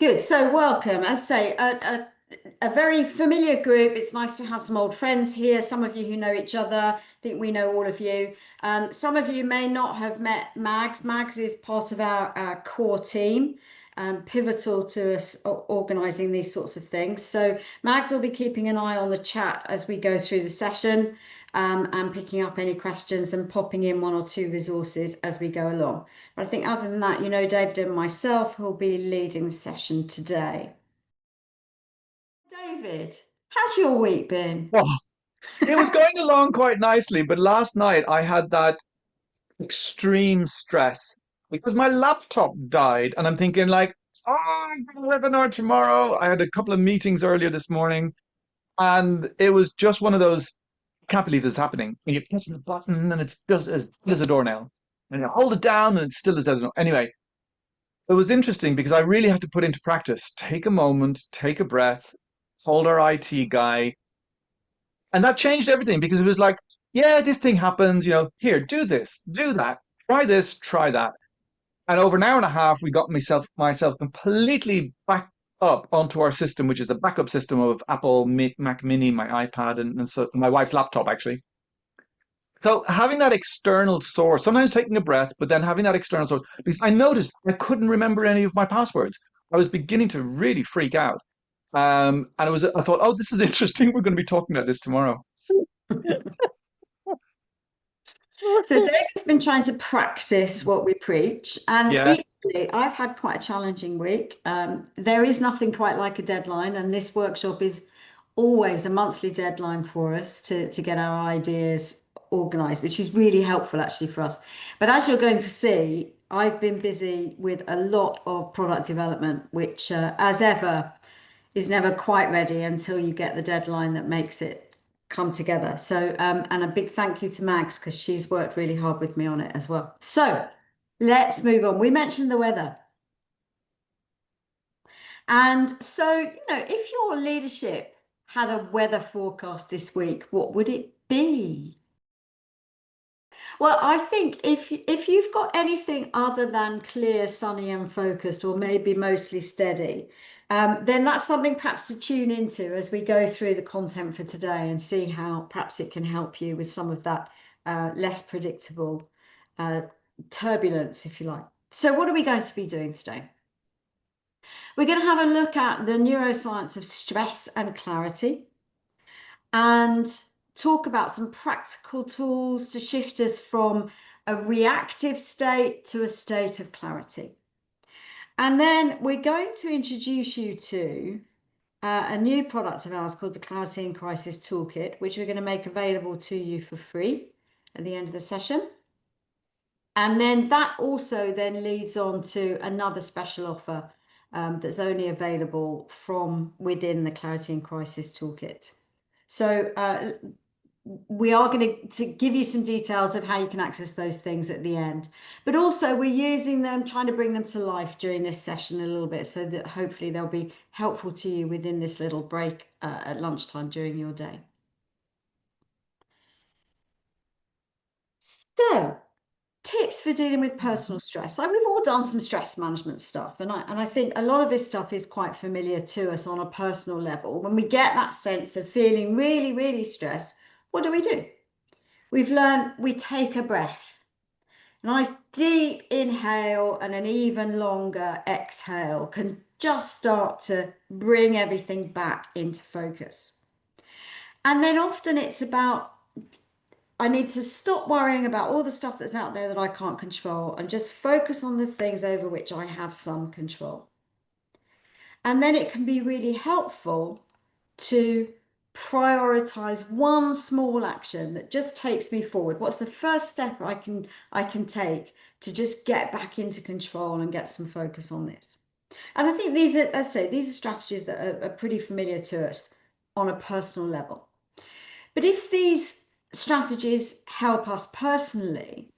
Good. So welcome. As I say, a very familiar group. It's nice to have some old friends here. Some of you who know each other. I think we know all of you. Some of you may not have met Mags. Mags is part of our core team, pivotal to us organising these sorts of things. So Mags will be keeping an eye on the chat as we go through the session, and picking up any questions and popping in one or two resources as we go along. But I think other than that, David and myself will be leading the session today. David, how's your week been? Well, it was going along quite nicely, but last night I had that extreme stress because my laptop died, and I'm thinking like, oh, I'm got a webinar tomorrow. I had a couple of meetings earlier this morning, and it was just one of those, can't believe this is happening. And you press the button and it's just as still as a doornail. And you hold it down and it's still as a doornail. Anyway, it was interesting because I really had to put into practice, take a moment, take a breath, hold our IT guy. And that changed everything because it was like, yeah, this thing happens, here, do this, do that, try this, try that. And over an hour and a half, we got myself completely back up onto our system, which is a backup system of Mac Mini, my iPad, and so my wife's laptop, actually. So having that external source, sometimes taking a breath, but then having that external source, because I noticed I couldn't remember any of my passwords. I was beginning to really freak out. And I thought, oh, this is interesting. We're going to be talking about this tomorrow. So David's been trying to practice what we preach, and Yes. equally, I've had quite a challenging week. There is nothing quite like a deadline, and this workshop is always a monthly deadline for us to get our ideas organized, which is really helpful actually for us. But as you're going to see, I've been busy with a lot of product development, which, as ever, is never quite ready until you get the deadline that makes it come together. So, and a big thank you to Mags because she's worked really hard with me on it as well. So let's move on. We mentioned the weather. And so, if your leadership had a weather forecast this week, what would it be? Well, I think if you've got anything other than clear, sunny, and focused, or maybe mostly steady, then that's something perhaps to tune into as we go through the content for today and see how perhaps it can help you with some of that less predictable uh, turbulence, if you like. So, what are we going to be doing today? We're going to have a look at the neuroscience of stress and clarity, and talk about some practical tools to shift us from a reactive state to a state of clarity. And then we're going to introduce you to a new product of ours called the Clarity in Crisis Toolkit, which we're going to make available to you for free at the end of the session. And then that also then leads on to another special offer that's only available from within the Clarity in Crisis Toolkit. So we are going to give you some details of how you can access those things at the end. But also we're using them, trying to bring them to life during this session a little bit so that hopefully they'll be helpful to you within this little break at lunchtime during your day. So, tips for dealing with personal stress. Like, we've all done some stress management stuff, and I think a lot of this stuff is quite familiar to us on a personal level. When we get that sense of feeling really, really stressed, what do? We've learned we take a breath, a nice deep inhale and an even longer exhale can just start to bring everything back into focus. And then often it's about, I need to stop worrying about all the stuff that's out there that I can't control and just focus on the things over which I have some control. And then it can be really helpful to prioritize one small action that just takes me forward. What's the first step I can take to just get back into control and get some focus on this? And I think these are, as I say, these are strategies that are pretty familiar to us on a personal level. But if these strategies help us personally,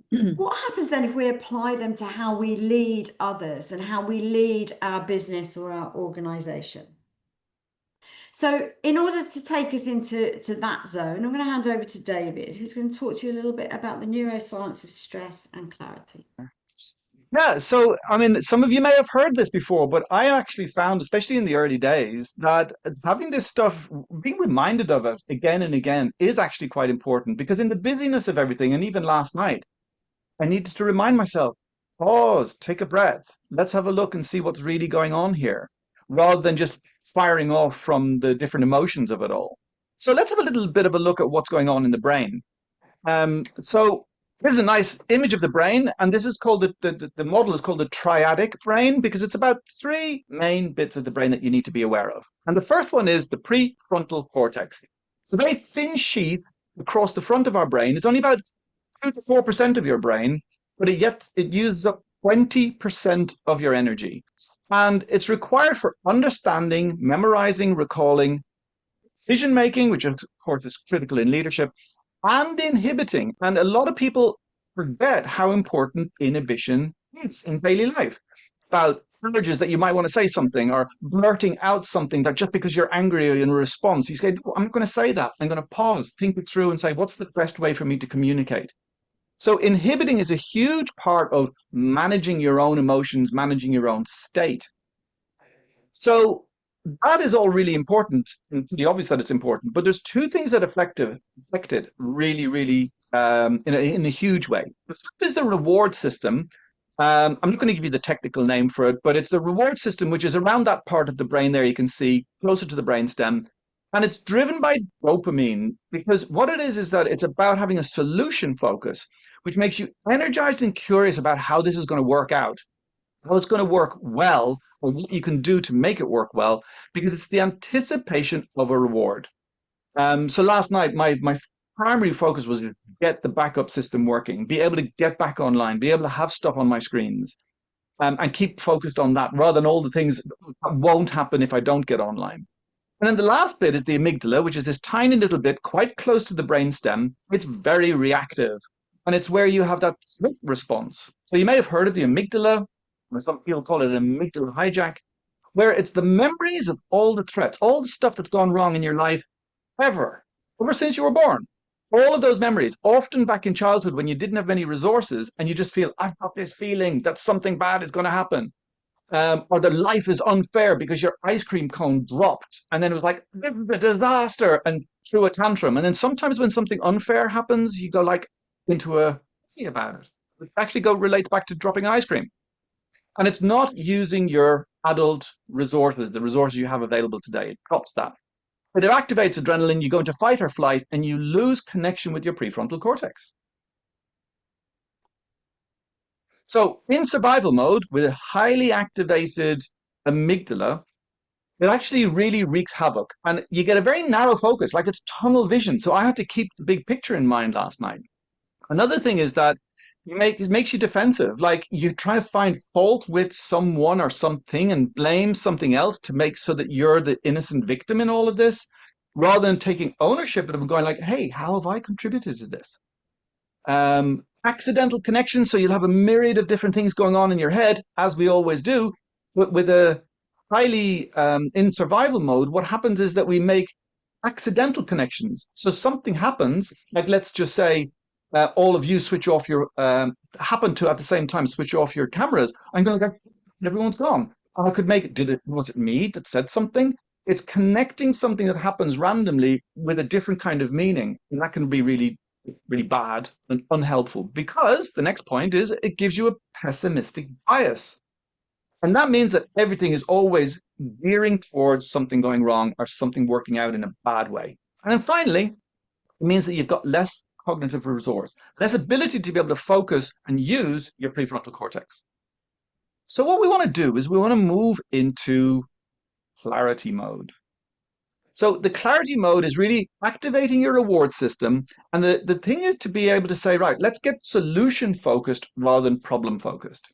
what happens then if we apply them to how we lead others and how we lead our business or our organization? So in order to take us into that zone, I'm going to hand over to David, who's going to talk to you a little bit about the neuroscience of stress and clarity. Yeah, so I mean, some of you may have heard this before, but I actually found, especially in the early days, that having this stuff, being reminded of it again and again, is actually quite important because in the busyness of everything, and even last night, I needed to remind myself, pause, take a breath, let's have a look and see what's really going on here, rather than just firing off from the different emotions of it all. So let's have a little bit of a look at what's going on in the brain. So this is a nice image of the brain, and this is called the model is called the triadic brain because it's about three main bits of the brain that you need to be aware of. And the first one is the prefrontal cortex. It's a very thin sheath across the front of our brain. It's only about 2 to 4% of your brain, but yet it uses up 20% of your energy. And it's required for understanding, memorizing, recalling, decision making, which of course is critical in leadership, and inhibiting. And a lot of people forget how important inhibition is in daily life. About urges that you might want to say something or blurting out something that just because you're angry in response, you say, I'm not going to say that. I'm going to pause, think it through and say, what's the best way for me to communicate? So inhibiting is a huge part of managing your own emotions, managing your own state. So that is all really important and pretty obvious that it's important. But there's two things that affect it really, really in a huge way. The first is the reward system. I'm not going to give you the technical name for it, but it's the reward system, which is around that part of the brain there you can see closer to the brainstem. And it's driven by dopamine because what it is that it's about having a solution focus, which makes you energized and curious about how this is going to work out, how it's going to work well, or what you can do to make it work well, because it's the anticipation of a reward. So last night, my primary focus was to get the backup system working, be able to get back online, be able to have stuff on my screens, and keep focused on that rather than all the things that won't happen if I don't get online. And then the last bit is the amygdala, which is this tiny little bit quite close to the brainstem. It's very reactive, and it's where you have that threat response. So you may have heard of the amygdala, or some people call it an amygdala hijack, where it's the memories of all the threats, all the stuff that's gone wrong in your life ever since you were born. All of those memories, often back in childhood when you didn't have many resources and you just feel, I've got this feeling that something bad is going to happen. Or that life is unfair because your ice cream cone dropped and then it was like a disaster and threw a tantrum. And then sometimes when something unfair happens, you go like into a see about it. It actually go relates back to dropping ice cream. And it's not using your adult resources, the resources you have available today. It drops that. It activates adrenaline, you go into fight or flight, and you lose connection with your prefrontal cortex. So in survival mode, with a highly activated amygdala, it actually really wreaks havoc. And you get a very narrow focus, like it's tunnel vision. So I had to keep the big picture in mind last night. Another thing is that it makes you defensive. Like you try to find fault with someone or something and blame something else to make so that you're the innocent victim in all of this, rather than taking ownership of it and going like, hey, how have I contributed to this? Accidental connections. So you'll have a myriad of different things going on in your head, as we always do. But with a highly in survival mode, what happens is that we make accidental connections. So something happens, like let's just say all of you switch off your happen to at the same time switch off your cameras. I'm going to go, everyone's gone. I could make it. Was it me that said something? It's connecting something that happens randomly with a different kind of meaning, and that can be really, really bad and unhelpful. Because the next point is it gives you a pessimistic bias. And that means that everything is always gearing towards something going wrong or something working out in a bad way. And then finally, it means that you've got less cognitive resource, less ability to be able to focus and use your prefrontal cortex. So what we want to do is we want to move into clarity mode. So the clarity mode is really activating your reward system. And the thing is to be able to say, right, let's get solution focused rather than problem focused.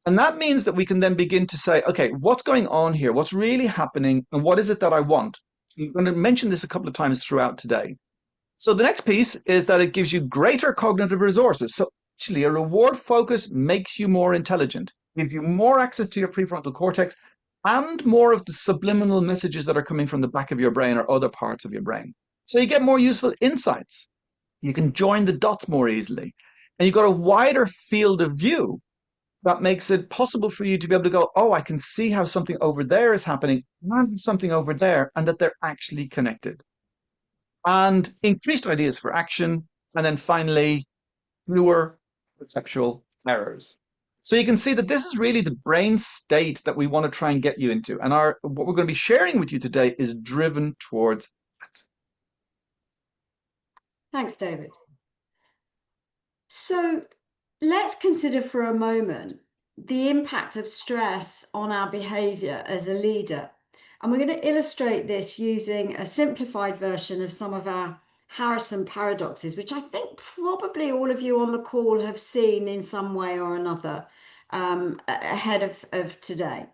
And that means that we can then begin to say, okay, what's going on here? What's really happening? And what is it that I want? I'm going to mention this a couple of times throughout today. So the next piece is that it gives you greater cognitive resources. So actually a reward focus makes you more intelligent, gives you more access to your prefrontal cortex and more of the subliminal messages that are coming from the back of your brain or other parts of your brain. So you get more useful insights. You can join the dots more easily. And you've got a wider field of view. that makes it possible for you to be able to go, oh, I can see how something over there is happening and something over there, and that they're actually connected. And increased ideas for action. And then finally, fewer perceptual errors. So you can see that this is really the brain state that we want to try and get you into. And what we're going to be sharing with you today is driven towards that. Thanks, David. So let's consider for a moment the impact of stress on our behavior as a leader. And we're going to illustrate this using a simplified version of some of our Harrison paradoxes, which I think probably all of you on the call have seen in some way or another ahead of today.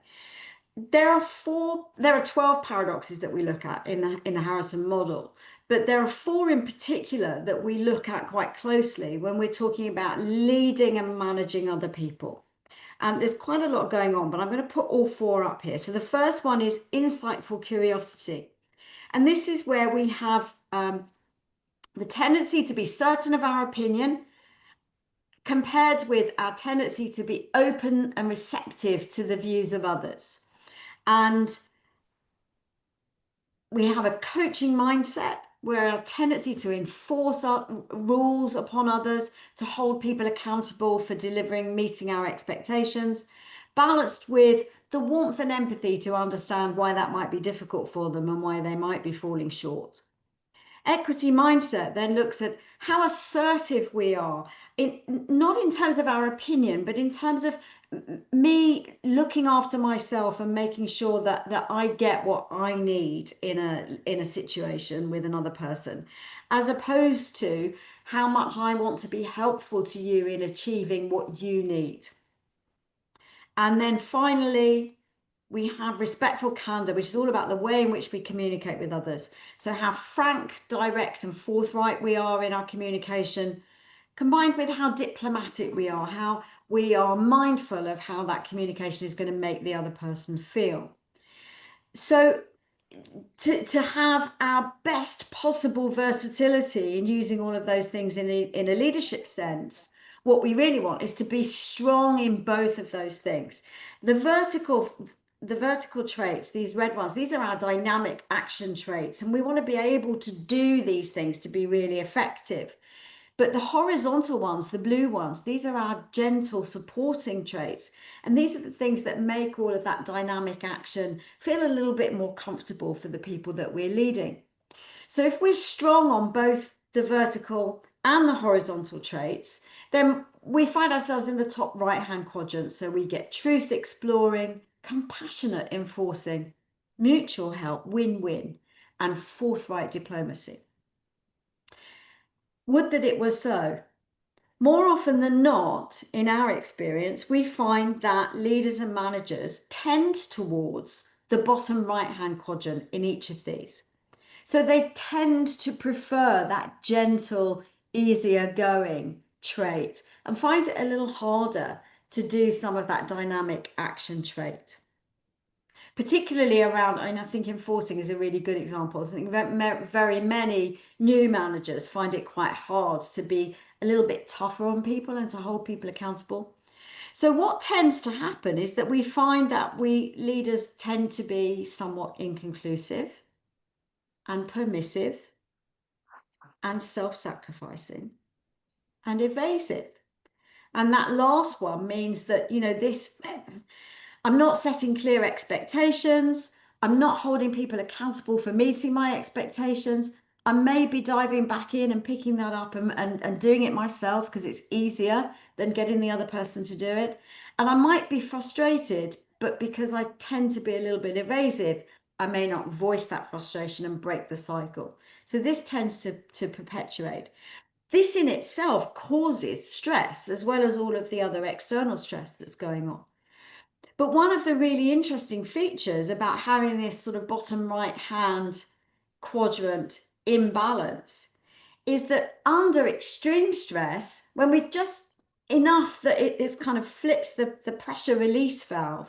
There are 12 paradoxes that we look at in the Harrison model, but there are four in particular that we look at quite closely when we're talking about leading and managing other people. And there's quite a lot going on, but I'm going to put all four up here. So the first one is insightful curiosity. And this is where we have the tendency to be certain of our opinion compared with our tendency to be open and receptive to the views of others. And we have a coaching mindset where our tendency to enforce our rules upon others, to hold people accountable for meeting our expectations, balanced with the warmth and empathy to understand why that might be difficult for them and why they might be falling short. Equity mindset then looks at how assertive we are, not in terms of our opinion, but in terms of me looking after myself and making sure that I get what I need in a situation with another person, as opposed to how much I want to be helpful to you in achieving what you need. And then finally, we have respectful candor, which is all about the way in which we communicate with others. So how frank, direct, and forthright we are in our communication, combined with how diplomatic we are, how we are mindful of how that communication is going to make the other person feel. So to have our best possible versatility in using all of those things in a leadership sense, what we really want is to be strong in both of those things. The vertical traits, these red ones, these are our dynamic action traits, and we want to be able to do these things to be really effective. But the horizontal ones, the blue ones, these are our gentle supporting traits. And these are the things that make all of that dynamic action feel a little bit more comfortable for the people that we're leading. So if we're strong on both the vertical and the horizontal traits, then we find ourselves in the top right-hand quadrant. So we get truth exploring, compassionate enforcing, mutual help, win-win, and forthright diplomacy. Would that it were so. More often than not, in our experience, we find that leaders and managers tend towards the bottom right-hand quadrant in each of these. So they tend to prefer that gentle, easier going trait and find it a little harder to do some of that dynamic action trait. Particularly around, and I think enforcing is a really good example. I think very many new managers find it quite hard to be a little bit tougher on people and to hold people accountable. So what tends to happen is that we find that we leaders tend to be somewhat inconclusive and permissive and self-sacrificing and evasive. And that last one means that, I'm not setting clear expectations. I'm not holding people accountable for meeting my expectations. I may be diving back in and picking that up and doing it myself because it's easier than getting the other person to do it. And I might be frustrated, but because I tend to be a little bit evasive, I may not voice that frustration and break the cycle. So this tends to perpetuate. This in itself causes stress as well as all of the other external stress that's going on. But one of the really interesting features about having this sort of bottom right hand quadrant imbalance is that under extreme stress, when we just enough that it kind of flips the pressure release valve,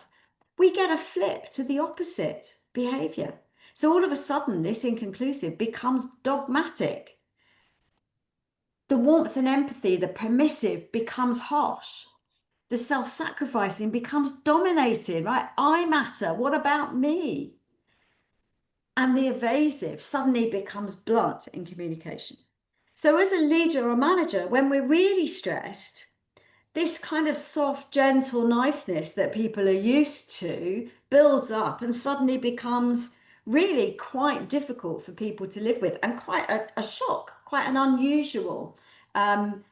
we get a flip to the opposite behavior. So all of a sudden, this inconclusive becomes dogmatic. The warmth and empathy, the permissive, becomes harsh. the self-sacrificing becomes dominated, right? I matter. What about me? And the evasive suddenly becomes blunt in communication. So, as a leader or manager, when we're really stressed, this kind of soft, gentle niceness that people are used to builds up and suddenly becomes really quite difficult for people to live with and quite a shock, quite an unusual um,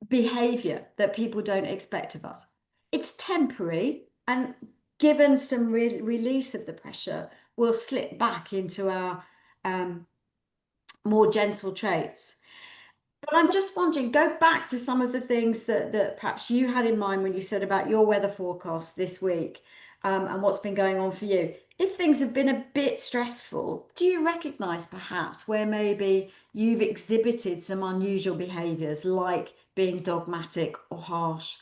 behavior that people don't expect of us. It's temporary, and given some release of the pressure, we'll slip back into our um, more gentle traits. But I'm just wondering, go back to some of the things that perhaps you had in mind when you said about your weather forecast this week, and what's been going on for you. If things have been a bit stressful, do you recognize perhaps where maybe you've exhibited some unusual behaviors like being dogmatic or harsh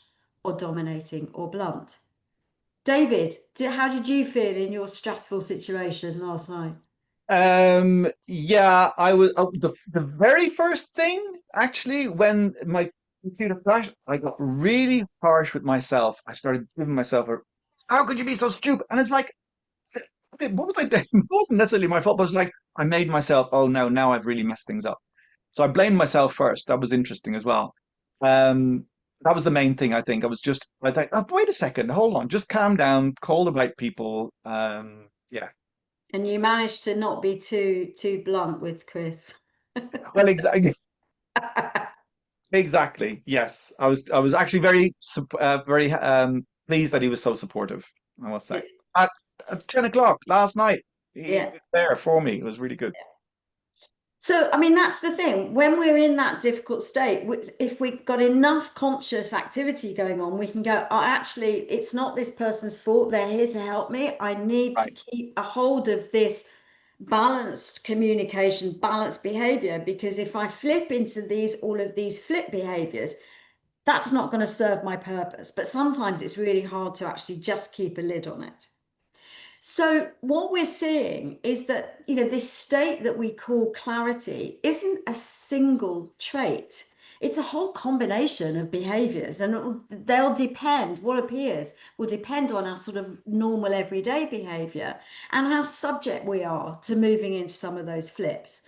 or dominating or blunt? David, how did you feel in your stressful situation last night? Yeah, I was the very first thing actually when my computer crashed, I got really harsh with myself. I started giving myself a, how could you be so stupid? And it's like, what was I doing? It wasn't necessarily my fault, but it was like I made myself, oh no, now I've really messed things up. So I blamed myself first. That was interesting as well. Um, that was the main thing, I think. I thought, oh, wait a second, hold on, just calm down, call the right people. Yeah. And you managed to not be too blunt with Chris. Well, exactly. Exactly. Yes, I was actually very pleased that he was so supportive. I must say. At, at 10 o'clock last night, he Yeah. was there for me. It was really good. So, I mean, that's the thing. When we're in that difficult state, if we've got enough conscious activity going on, we can go, oh, actually, it's not this person's fault. They're here to help me. I need to Right. keep a hold of this balanced communication, balanced behavior, because if I flip into all of these flip behaviors, that's not going to serve my purpose. But sometimes it's really hard to actually just keep a lid on it. So what we're seeing is that, this state that we call clarity isn't a single trait. It's a whole combination of behaviors, and they'll depend, what appears will depend on our sort of normal everyday behavior and how subject we are to moving into some of those flips.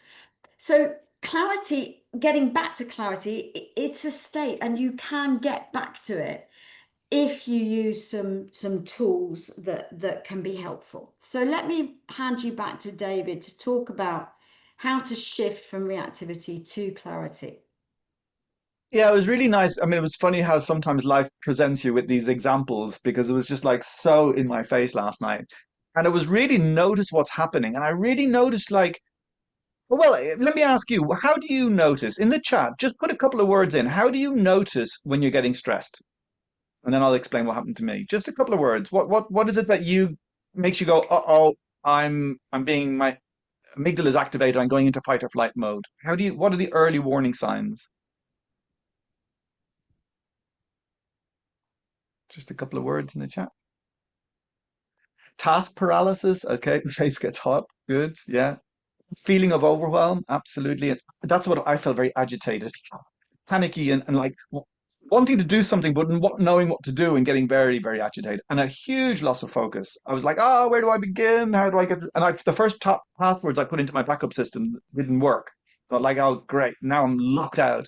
So clarity, getting back to clarity, it's a state and you can get back to it if you use some tools that can be helpful. So let me hand you back to David to talk about how to shift from reactivity to clarity. Yeah, it was really nice. I mean, it was funny how sometimes life presents you with these examples because it was just like so in my face last night. And it was really notice what's happening. And I really noticed like, well, let me ask you, how do you notice in the chat? Just put a couple of words in. How do you notice when you're getting stressed? And then I'll explain what happened to me. Just a couple of words. What is it that you makes you go, uh-oh, I'm being my amygdala is activated, I'm going into fight or flight mode. What are the early warning signs? Just a couple of words in the chat. Task paralysis, okay. Face gets hot. Good, yeah. Feeling of overwhelm, absolutely. And that's what I felt, very agitated, panicky, and like wanting to do something, but not knowing what to do and getting very, very agitated. And a huge loss of focus. I was like, oh, where do I begin? How do I get this? And the first top passwords I put into my backup system didn't work. So like, oh, great. Now I'm locked out,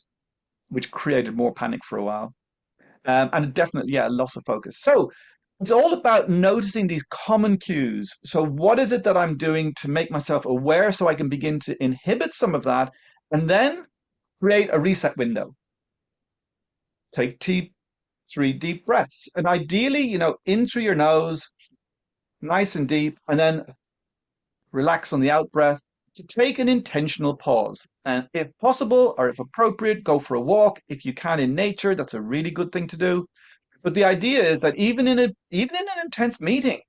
which created more panic for a while. And definitely, yeah, loss of focus. So it's all about noticing these common cues. So, what is it that I'm doing to make myself aware so I can begin to inhibit some of that and then create a reset window? Take 3 deep breaths. And ideally, in through your nose, nice and deep, and then relax on the out breath to take an intentional pause. And if possible, or if appropriate, go for a walk. If you can in nature, that's a really good thing to do. But the idea is that even in an intense meeting,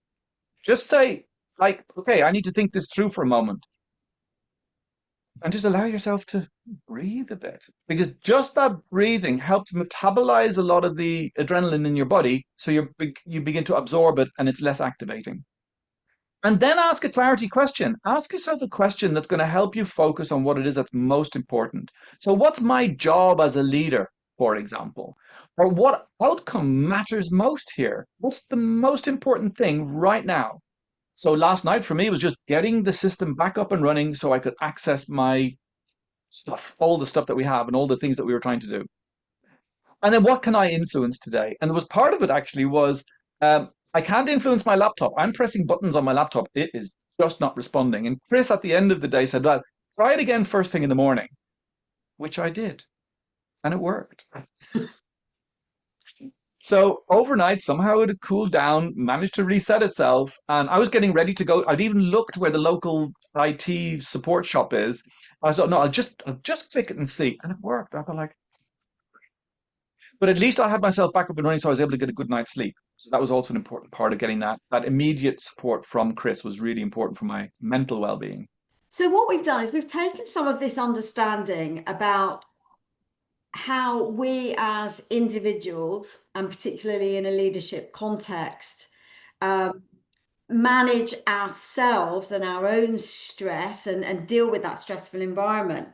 just say, like, okay, I need to think this through for a moment. And just allow yourself to breathe a bit. Because just that breathing helps metabolize a lot of the adrenaline in your body. So you begin to absorb it and it's less activating. And then ask a clarity question. Ask yourself a question that's going to help you focus on what it is that's most important. So, what's my job as a leader, for example? Or what outcome matters most here? What's the most important thing right now? So last night for me was just getting the system back up and running so I could access my stuff, all the stuff that we have and all the things that we were trying to do. And then what can I influence today? And there was part of it actually was I can't influence my laptop. I'm pressing buttons on my laptop. It is just not responding. And Chris at the end of the day said, well, try it again first thing in the morning, which I did. And it worked. So overnight, somehow it had cooled down, managed to reset itself. And I was getting ready to go. I'd even looked where the local IT support shop is. I thought, no, I'll just click it and see. And it worked. I thought like, but at least I had myself back up and running, so I was able to get a good night's sleep. So that was also an important part of getting that immediate support from Chris was really important for my mental well-being. So what we've done is we've taken some of this understanding about how we as individuals, and particularly in a leadership context, um, manage ourselves and our own stress and deal with that stressful environment.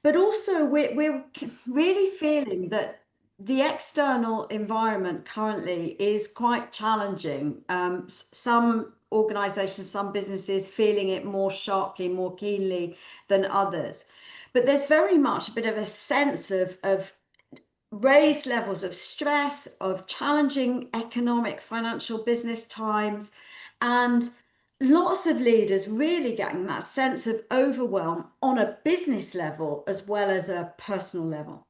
But also, we're really feeling that the external environment currently is quite challenging. Some organizations, some businesses feeling it more sharply, more keenly than others. But there's very much a bit of a sense of raised levels of stress, of challenging economic, financial business times, and lots of leaders really getting that sense of overwhelm on a business level as well as a personal level.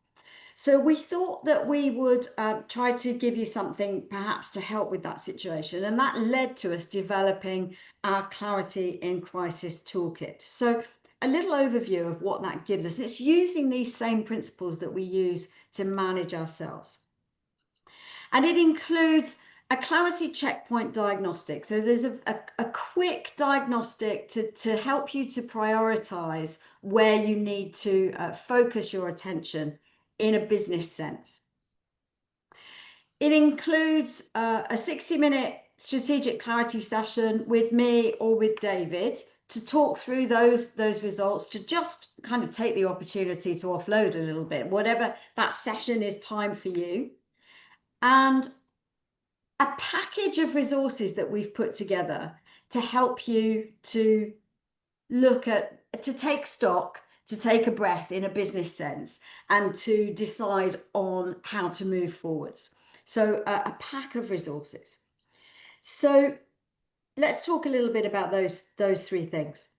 So we thought that we would try to give you something perhaps to help with that situation. And that led to us developing our Clarity in Crisis Toolkit. So a little overview of what that gives us. It's using these same principles that we use to manage ourselves. And it includes a clarity checkpoint diagnostic. So there's a quick diagnostic to help you to prioritize where you need to focus your attention in a business sense. It includes a 60-minute strategic clarity session with me or with David to talk through those results, to just kind of take the opportunity to offload a little bit, whatever that session is time for you. And a package of resources that we've put together to help you to look at, to take stock, to take a breath in a business sense, and to decide on how to move forwards. So a pack of resources. So let's talk a little bit about those three things.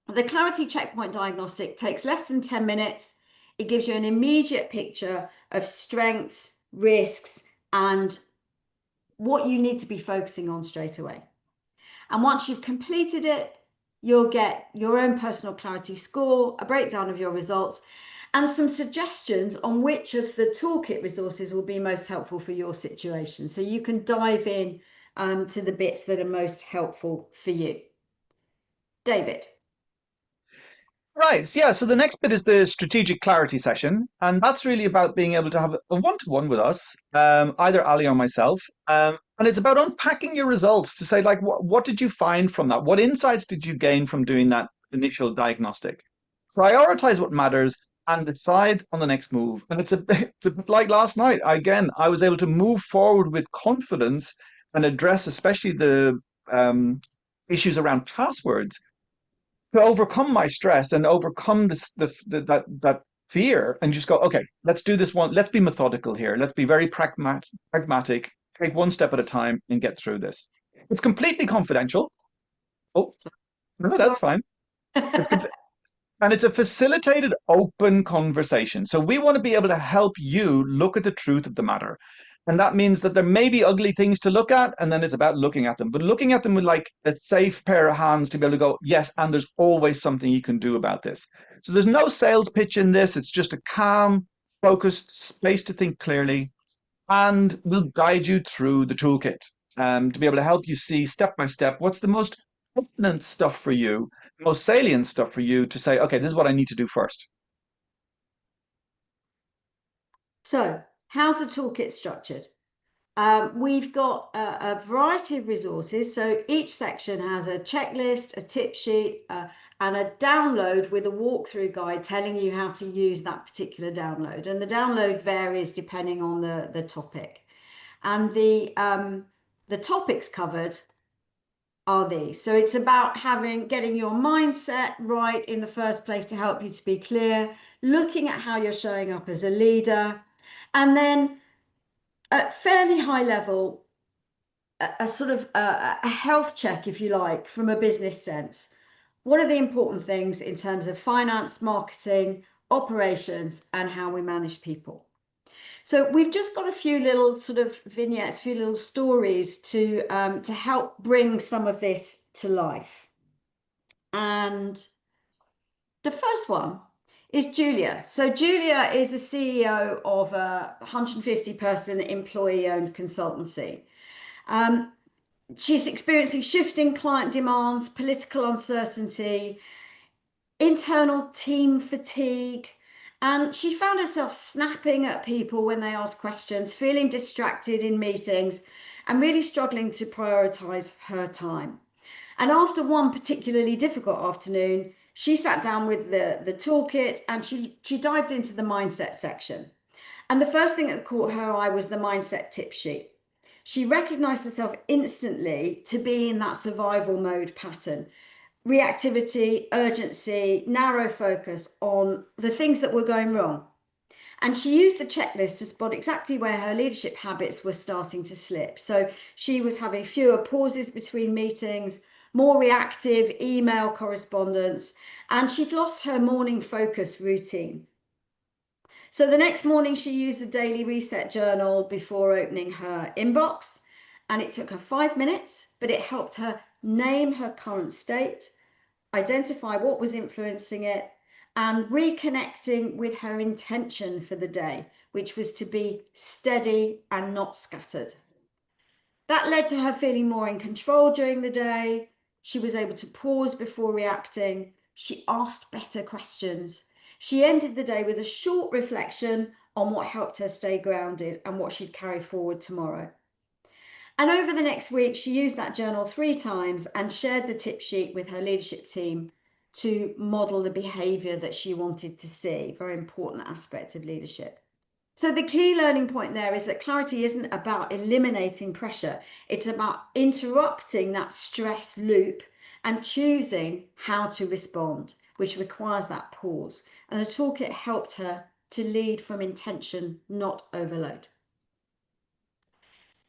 The Clarity Checkpoint Diagnostic takes less than 10 minutes. It gives you an immediate picture of strengths, risks, and what you need to be focusing on straight away. And once you've completed it, you'll get your own personal clarity score, a breakdown of your results, and some suggestions on which of the toolkit resources will be most helpful for your situation. So you can dive in to the bits that are most helpful for you. David. Right. Yeah. So the next bit is the strategic clarity session. And that's really about being able to have a one-to-one with us, either Ali or myself. And it's about unpacking your results to say, like, what did you find from that? What insights did you gain from doing that initial diagnostic? Prioritize what matters and decide on the next move. And it's a bit like last night. Again, I was able to move forward with confidence and address especially the issues around passwords to overcome my stress and overcome that fear and just go, okay, let's do this one. Let's be methodical here. Let's be very pragmatic, take one step at a time and get through this. It's completely confidential. Oh, no, Sorry. that's fine. It's complete. And it's a facilitated open conversation. So we want to be able to help you look at the truth of the matter. And that means that there may be ugly things to look at, and then it's about looking at them, but looking at them with like a safe pair of hands to be able to go, yes, and there's always something you can do about this. So there's no sales pitch in this. It's just a calm, focused space to think clearly, and we'll guide you through the toolkit to be able to help you see step by step what's the most pertinent stuff for you, the most salient stuff for you to say, okay, this is what I need to do first. So how's the toolkit structured? We've got a variety of resources. So each section has a checklist, a tip sheet, and a download with a walkthrough guide telling you how to use that particular download. And the download varies depending on the topic. And the topics covered are these. So it's about getting your mindset right in the first place to help you to be clear, looking at how you're showing up as a leader, and then at fairly high level, a sort of a health check, if you like, from a business sense. What are the important things in terms of finance, marketing, operations, and how we manage people? So we've just got a few little sort of vignettes, a few little stories to help bring some of this to life. And the first one is Julia. So Julia is the CEO of a 150-person employee-owned consultancy. She's experiencing shifting client demands, political uncertainty, internal team fatigue, and she found herself snapping at people when they asked questions, feeling distracted in meetings, and really struggling to prioritize her time. And after one particularly difficult afternoon, she sat down with the toolkit and she dived into the mindset section. And the first thing that caught her eye was the mindset tip sheet. She recognized herself instantly to be in that survival mode pattern. Reactivity, urgency, narrow focus on the things that were going wrong. And she used the checklist to spot exactly where her leadership habits were starting to slip. So she was having fewer pauses between meetings, more reactive email correspondence, and she'd lost her morning focus routine. So the next morning, she used a daily reset journal before opening her inbox. And it took her 5 minutes, but it helped her name her current state, identify what was influencing it, and reconnecting with her intention for the day, which was to be steady and not scattered. That led to her feeling more in control during the day. She was able to pause before reacting. She asked better questions. She ended the day with a short reflection on what helped her stay grounded and what she'd carry forward tomorrow. And over the next week, she used that journal 3 times and shared the tip sheet with her leadership team to model the behavior that she wanted to see. Very important aspect of leadership. So the key learning point there is that clarity isn't about eliminating pressure. It's about interrupting that stress loop and choosing how to respond, which requires that pause. And the toolkit helped her to lead from intention, not overload.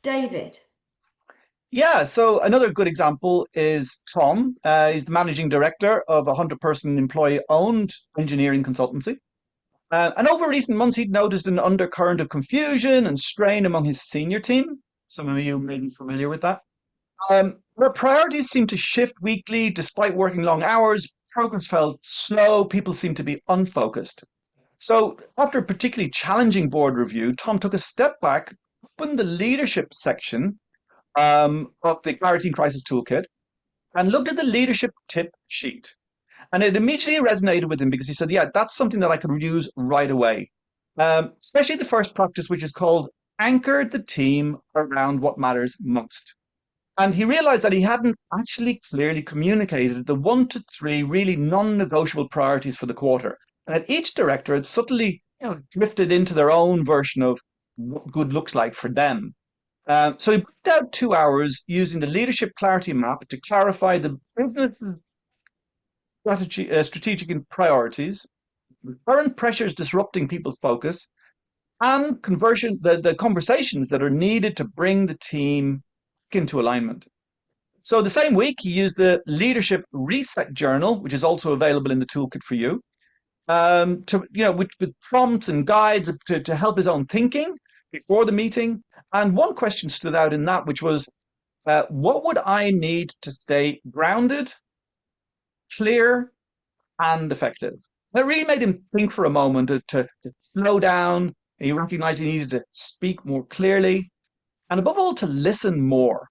David. Yeah, so another good example is Tom. He's the managing director of a 100-person employee-owned engineering consultancy. And over recent months, he'd noticed an undercurrent of confusion and strain among his senior team. Some of you may be familiar with that. Where priorities seemed to shift weekly despite working long hours, progress felt slow, people seemed to be unfocused. So, after a particularly challenging board review, Tom took a step back, opened the leadership section of the Clarity and Crisis Toolkit, and looked at the leadership tip sheet. And it immediately resonated with him because he said, yeah, that's something that I could use right away. Especially the first practice, which is called anchor the team around what matters most. And he realized that he hadn't actually clearly communicated the 1 to 3 really non-negotiable priorities for the quarter. And that each director had subtly drifted into their own version of what good looks like for them. So he booked out 2 hours using the leadership clarity map to clarify the business strategic priorities, current pressures disrupting people's focus, and the conversations that are needed to bring the team into alignment. So the same week, he used the Leadership Reset Journal, which is also available in the toolkit for you, with prompts and guides to help his own thinking before the meeting. And one question stood out in that, which was, what would I need to stay grounded, clear, and effective? That really made him think for a moment to slow down. He recognized he needed to speak more clearly, and above all, to listen more.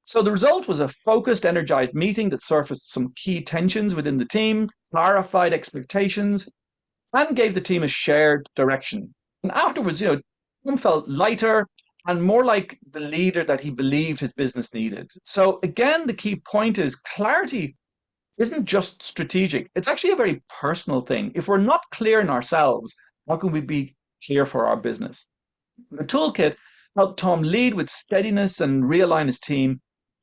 So the result was a focused, energized meeting that surfaced some key tensions within the team, clarified expectations, and gave the team a shared direction. And afterwards, Tim felt lighter and more like the leader that he believed his business needed. So again, the key point is clarity isn't just strategic. It's actually a very personal thing. If we're not clear in ourselves, how can we be clear for our business? The toolkit helped Tom lead with steadiness and realign his team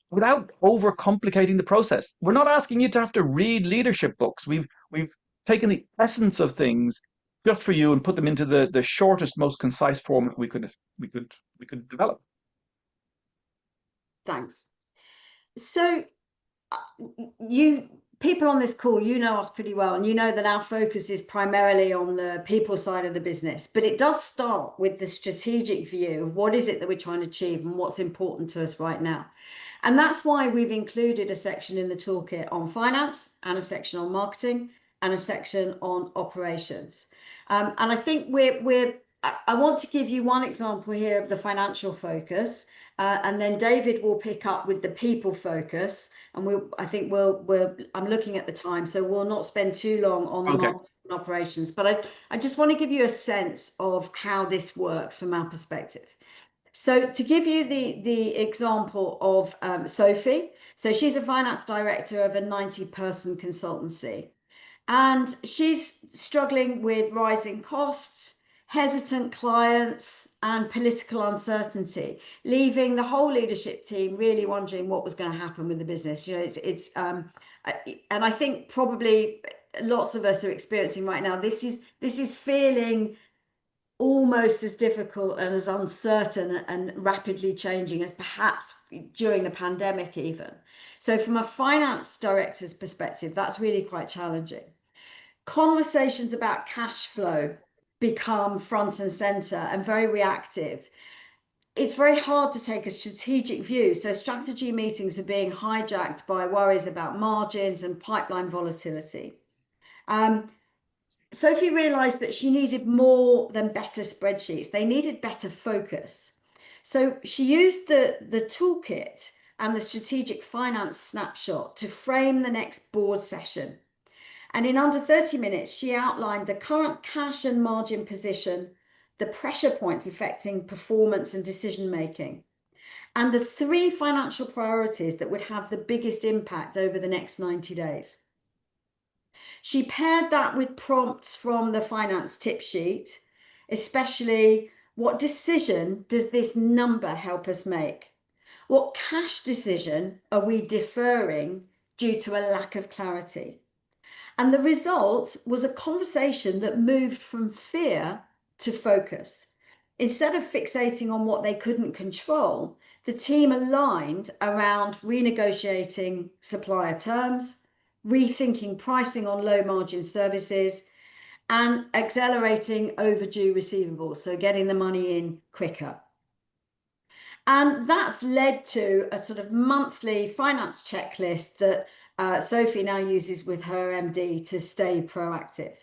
without overcomplicating the process. We're not asking you to have to read leadership books. We've taken the essence of things just for you and put them into the shortest, most concise format we could we could develop. Thanks. So you people on this call, you know us pretty well, and you know that our focus is primarily on the people side of the business, but it does start with the strategic view of what is it that we're trying to achieve and what's important to us right now. And that's why we've included a section in the toolkit on finance and a section on marketing and a section on operations. And I think I want to give you one example here of the financial focus, and then David will pick up with the people focus. And I'm looking at the time, so we'll not spend too long on the Okay. marketing and operations, but I just want to give you a sense of how this works from our perspective. So to give you the example of Sophie, so she's a finance director of a 90-person consultancy, and she's struggling with rising costs, hesitant clients, and political uncertainty, leaving the whole leadership team really wondering what was going to happen with the business. You know, and I think probably lots of us are experiencing right now. This is feeling almost as difficult and as uncertain and rapidly changing as perhaps during the pandemic even. So from a finance director's perspective, that's really quite challenging. Conversations about cash flow become front and center and very reactive. It's very hard to take a strategic view. So strategy meetings are being hijacked by worries about margins and pipeline volatility. Sophie realized that she needed more than better spreadsheets. They needed better focus. So she used the toolkit and the strategic finance snapshot to frame the next board session. And in under 30 minutes, she outlined the current cash and margin position, the pressure points affecting performance and decision making, and the 3 financial priorities that would have the biggest impact over the next 90 days. She paired that with prompts from the finance tip sheet, especially what decision does this number help us make? What cash decision are we deferring due to a lack of clarity? And the result was a conversation that moved from fear to focus. Instead of fixating on what they couldn't control, the team aligned around renegotiating supplier terms, rethinking pricing on low margin services, and accelerating overdue receivables, so getting the money in quicker. And that's led to a sort of monthly finance checklist that Sophie now uses with her MD to stay proactive.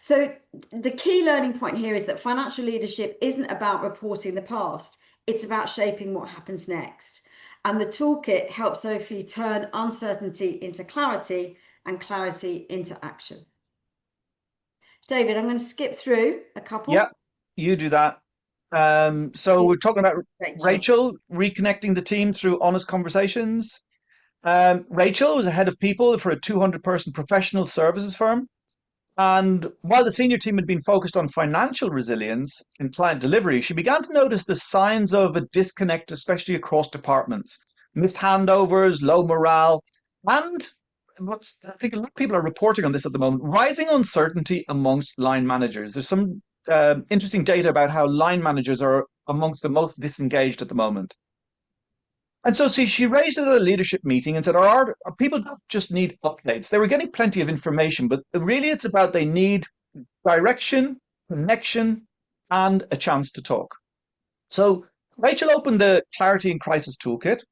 So the key learning point here is that financial leadership isn't about reporting the past, it's about shaping what happens next. And the toolkit helps Sophie turn uncertainty into clarity and clarity into action. David, I'm going to skip through a Yeah, couple. you do that. So we're talking about Rachel. Rachel reconnecting the team through honest conversations. Rachel was a head of people for a 200-person professional services firm. And while the senior team had been focused on financial resilience and client delivery, she began to notice the signs of a disconnect, especially across departments. Missed handovers, low morale, and I think a lot of people are reporting on this at the moment, rising uncertainty amongst line managers. There's some interesting data about how line managers are amongst the most disengaged at the moment. And so see, she raised it at a leadership meeting and said, our people don't just need updates. They were getting plenty of information, but really it's about they need direction, connection, and a chance to talk. So Rachel opened the Clarity and Crisis Toolkit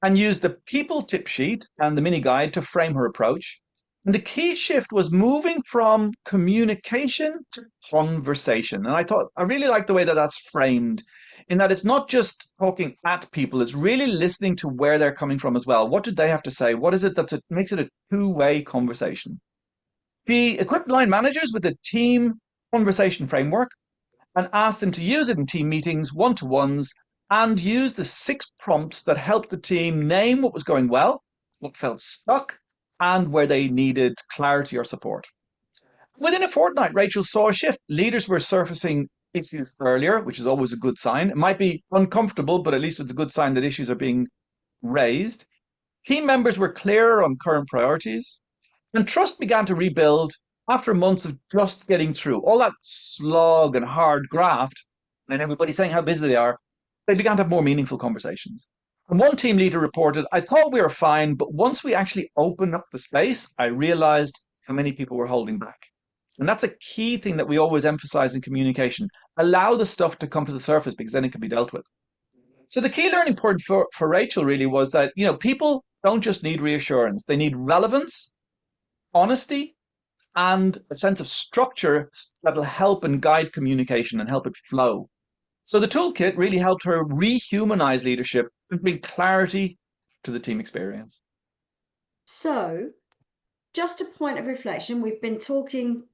and used the people tip sheet and the mini guide to frame her approach. And the key shift was moving from communication to conversation. And I really like the way that that's framed, in that it's not just talking at people, it's really listening to where they're coming from as well. What did they have to say? What is it that makes it a two-way conversation? She equipped line managers with a team conversation framework and asked them to use it in team meetings, one to ones, and use the 6 prompts that helped the team name what was going well, what felt stuck, and where they needed clarity or support. Within a fortnight, Rachel saw a shift. Leaders were surfacing issues earlier, which is always a good sign. It might be uncomfortable, but at least it's a good sign that issues are being raised. Team members were clearer on current priorities, and trust began to rebuild after months of just getting through all that slog and hard graft, and everybody saying how busy they are. They began to have more meaningful conversations. And one team leader reported, I thought we were fine, but once we actually opened up the space, I realized how many people were holding back. And that's a key thing that we always emphasize in communication. Allow the stuff to come to the surface because then it can be dealt with. So the key learning point for Rachel really was that, people don't just need reassurance. They need relevance, honesty, and a sense of structure that'll help and guide communication and help it flow. So the toolkit really helped her rehumanize leadership and bring clarity to the team experience. So, just a point of reflection, we've been talking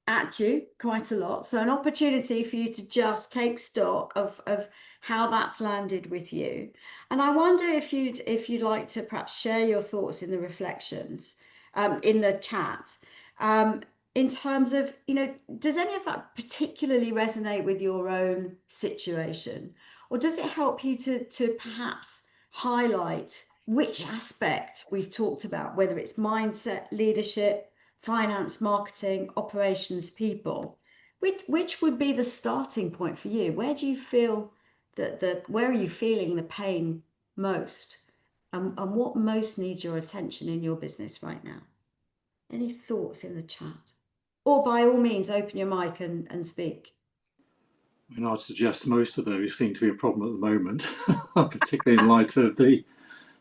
at you quite a lot. So an opportunity for you to just take stock of how that's landed with you. And I wonder if you'd like to perhaps share your thoughts in the reflections in the chat. In terms of, does any of that particularly resonate with your own situation? Or does it help you to perhaps highlight which aspect we've talked about, whether it's mindset, leadership, finance, marketing, operations, people? Which would be the starting point for you? Where do you feel where are you feeling the pain most? And what most needs your attention in your business right now? Any thoughts in the chat? Or by all means, open your mic and speak. I'd suggest most of those seem to be a problem at the moment, particularly in light of the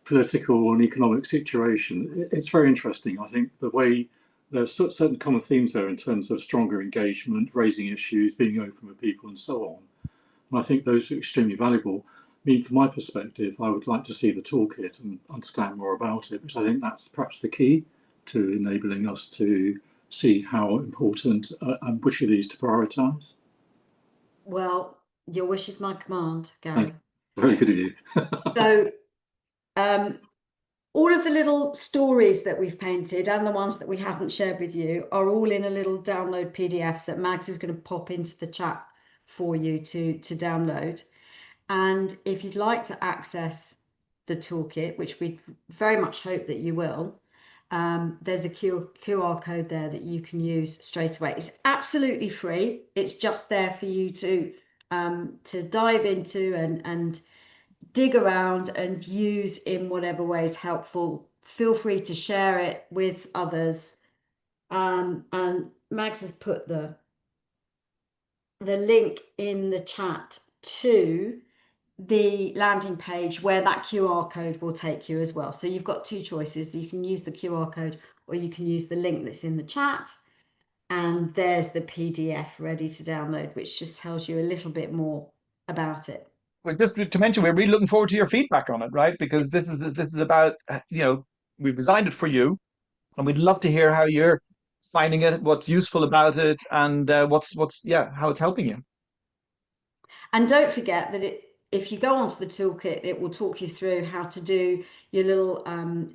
political and economic situation. It's very interesting. I think the way there's certain common themes there in terms of stronger engagement, raising issues, being open with people, and so on. And I think those are extremely valuable. I mean, from my perspective, I would like to see the toolkit and understand more about it, because I think that's perhaps the key to enabling us to see how important and which of these to prioritise. Well, your wish is my command, Gary. Very good of you. So, all of the little stories that we've painted and the ones that we haven't shared with you are all in a little download PDF that Mags is going to pop into the chat for you to download. And if you'd like to access the toolkit, which we very much hope that you will, there's a QR code there that you can use straight away. It's absolutely free. It's just there for you to dive into and dig around and use in whatever way is helpful. Feel free to share it with others. And Max has put the link in the chat to the landing page where that QR code will take you as well. So you've got two choices. You can use the QR code or you can use the link that's in the chat. And there's the PDF ready to download, which just tells you a little bit more about it. Well, just to mention, we're really looking forward to your feedback on it, right? Because this is about, we've designed it for you, and we'd love to hear how you're finding it, what's useful about it, and how it's helping you. And don't forget that if you go onto the toolkit, it will talk you through how to do your little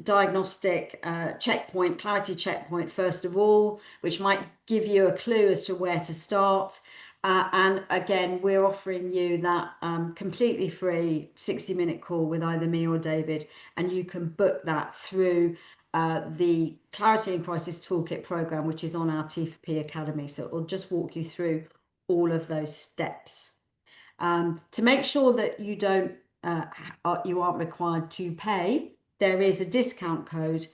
diagnostic clarity checkpoint first of all, which might give you a clue as to where to start. And again, we're offering you that completely free 60-minute call with either me or David, and you can book that through the Clarity and Crisis Toolkit program, which is on our T4P Academy. So it will just walk you through all of those steps. To make sure that you aren't required to pay, there is a discount code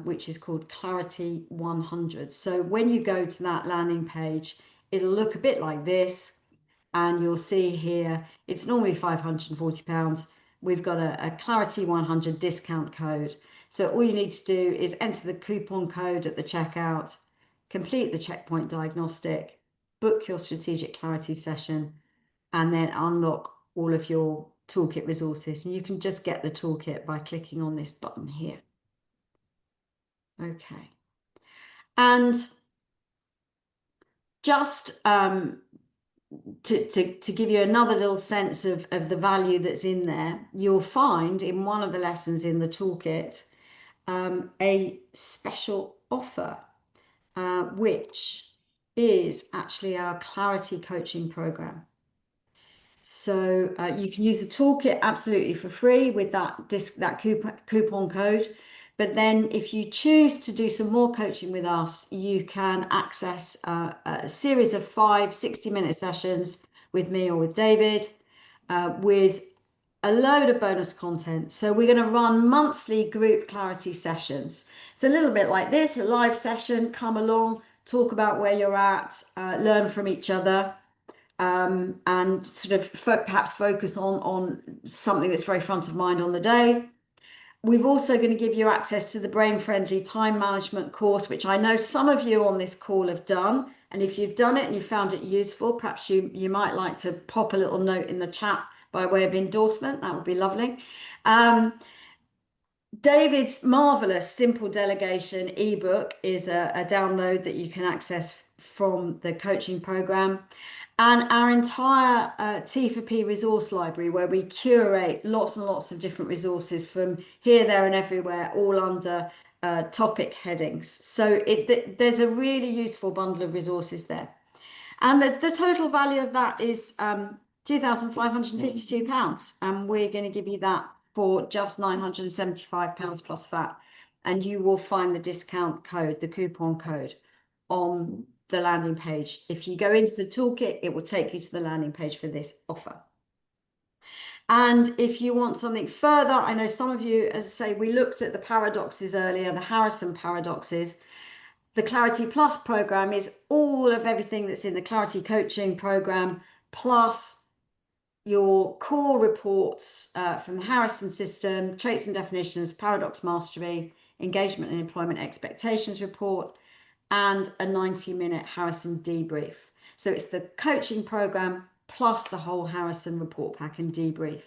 which is called Clarity 100. So when you go to that landing page, it'll look a bit like this, and you'll see here it's normally £540. We've got a Clarity 100 discount code. So all you need to do is enter the coupon code at the checkout, complete the checkpoint diagnostic, book your strategic clarity session, and then unlock all of your toolkit resources. And you can just get the toolkit by clicking on this button here. Okay. And just to give you another little sense of the value that's in there, you'll find in one of the lessons in the toolkit a special offer, which is actually our Clarity Coaching Program. So you can use the toolkit absolutely for free with that coupon code. But then if you choose to do some more coaching with us, you can access a series of 5 60-minute sessions with me or with David, with a load of bonus content. So we're going to run monthly group clarity sessions. So a little bit like this, a live session, come along, talk about where you're at, learn from each other, and sort of perhaps focus on something that's very front of mind on the day. We're also going to give you access to the brain-friendly time management course, which I know some of you on this call have done. And if you've done it and you found it useful, perhaps you might like to pop a little note in the chat by way of endorsement. That would be lovely. David's marvelous Simple Delegation ebook is a download that you can access from the coaching program. And our entire T for P resource library, where we curate lots and lots of different resources from here, there, and everywhere, all under topic headings. So there's a really useful bundle of resources there. And the total value of that is £2,552. And we're going to give you that for just £975 plus VAT. And you will find the discount code, the coupon code, on the landing page. If you go into the toolkit, it will take you to the landing page for this offer. And if you want something further, I know some of you, as I say, we looked at the paradoxes earlier, the Harrison paradoxes. The Clarity Plus program is all of everything that's in the Clarity Coaching program, plus your core reports from the Harrison system, traits and definitions, paradox mastery, engagement and employment expectations report, and a 90-minute Harrison debrief. So it's the coaching program plus the whole Harrison report pack and debrief.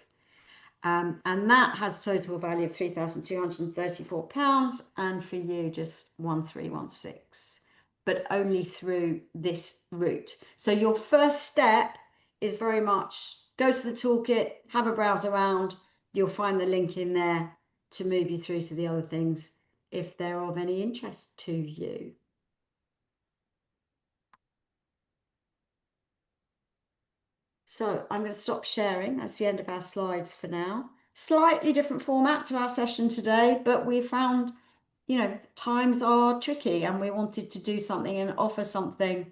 And that has a total value of £3,234, and for you just 1316, but only through this route. So your first step is very much go to the toolkit, have a browse around. You'll find the link in there to move you through to the other things if they're of any interest to you. So I'm going to stop sharing. That's the end of our slides for now. Slightly different format to our session today, but we found, times are tricky and we wanted to do something and offer something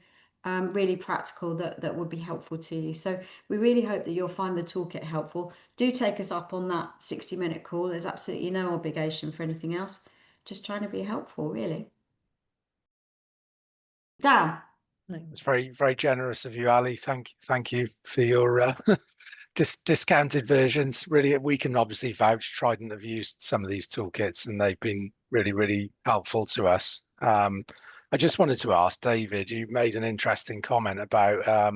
really practical that would be helpful to you. So we really hope that you'll find the toolkit helpful. Do take us up on that 60-minute call. There's absolutely no obligation for anything else. Just trying to be helpful, really. Dan. It's very, very generous of you, Ali. Thank you for your discounted versions. Really, we can obviously vouch. Trident have used some of these toolkits, and they've been really, really helpful to us. I just wanted to ask David. You made an interesting comment about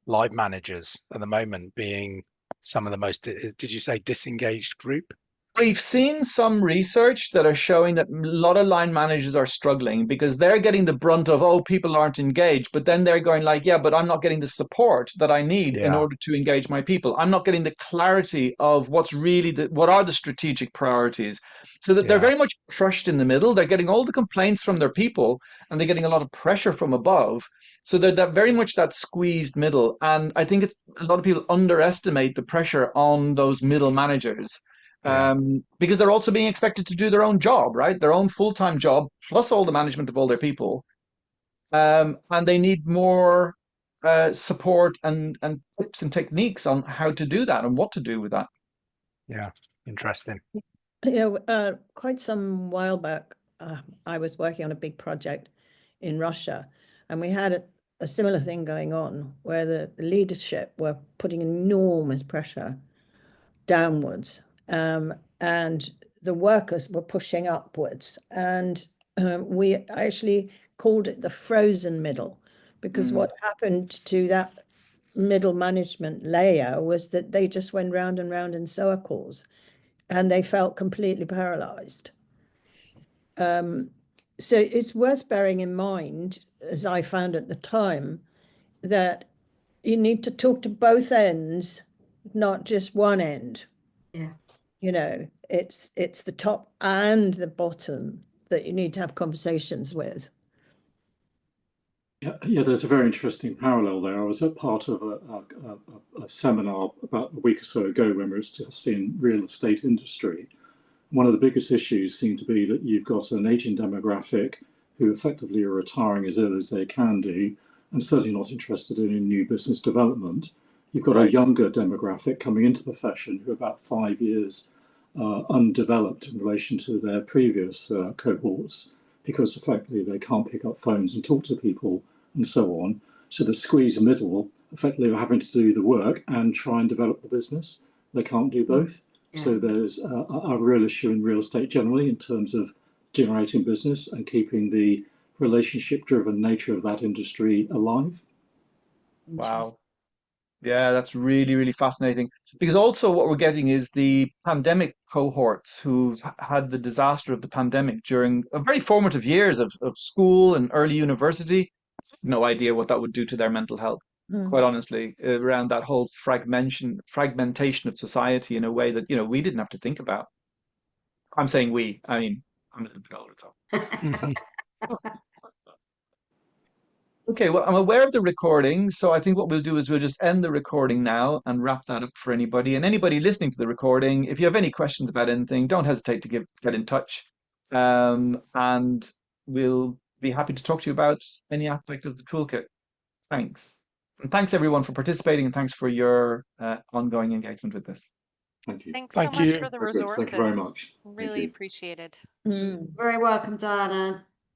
live managers at the moment being some of the most. Did you say disengaged group? We've seen some research that are showing that a lot of line managers are struggling because they're getting the brunt of, oh, people aren't engaged. But then they're going like, yeah, but I'm not getting the support that I need in order to engage my people. I'm not getting the clarity of what's really what are the strategic priorities. So that they're very much crushed in the middle. They're getting all the complaints from their people and they're getting a lot of pressure from above. So they're very much that squeezed middle. And I think a lot of people underestimate the pressure on those middle managers. Because they're also being expected to do their own job, right? Their own full-time job, plus all the management of all their people. And they need more support and tips and techniques on how to do that and what to do with that. Yeah, interesting. Quite some while back, I was working on a big project in Russia, and we had a similar thing going on where the leadership were putting enormous pressure downwards. And the workers were pushing upwards, and we actually called it the frozen middle, because what happened to that middle management layer was that they just went round and round in circles and they felt completely paralyzed. So it's worth bearing in mind, as I found at the time, that you need to talk to both ends, not just one end. Yeah. You know, it's the top and the bottom that you need to have conversations with. Yeah, there's a very interesting parallel there. I was at part of a seminar about a week or so ago when we were discussing real estate industry. One of the biggest issues seemed to be that you've got an aging demographic who effectively are retiring as early as they can do, and certainly not interested in new business development. You've got a younger demographic coming into the profession who are about 5 years undeveloped in relation to their previous cohorts, because effectively they can't pick up phones and talk to people and so on. So the squeeze middle, effectively are having to do the work and try and develop the business. They can't do both. Yeah. So there's a real issue in real estate generally in terms of generating business and keeping the relationship-driven nature of that industry alive. Wow. Yeah, that's really, really fascinating. Because also what we're getting is the pandemic cohorts who've had the disaster of the pandemic during a very formative years of school and early university. No idea what that would do to their mental health, quite honestly, around that whole fragmentation of society in a way that, we didn't have to think about. I'm saying we, I mean, I'm a little bit older, so. Okay, well, I'm aware of the recording, so I think what we'll do is we'll just end the recording now and wrap that up for anybody. And anybody listening to the recording, if you have any questions about anything, don't hesitate to get in touch. And we'll be happy to talk to you about any aspect of the toolkit. Thanks. And thanks everyone for participating, and thanks for your ongoing engagement with this. Thank you. Thanks so much for the Thank you very resources. much. Really appreciated. Very welcome, Diana.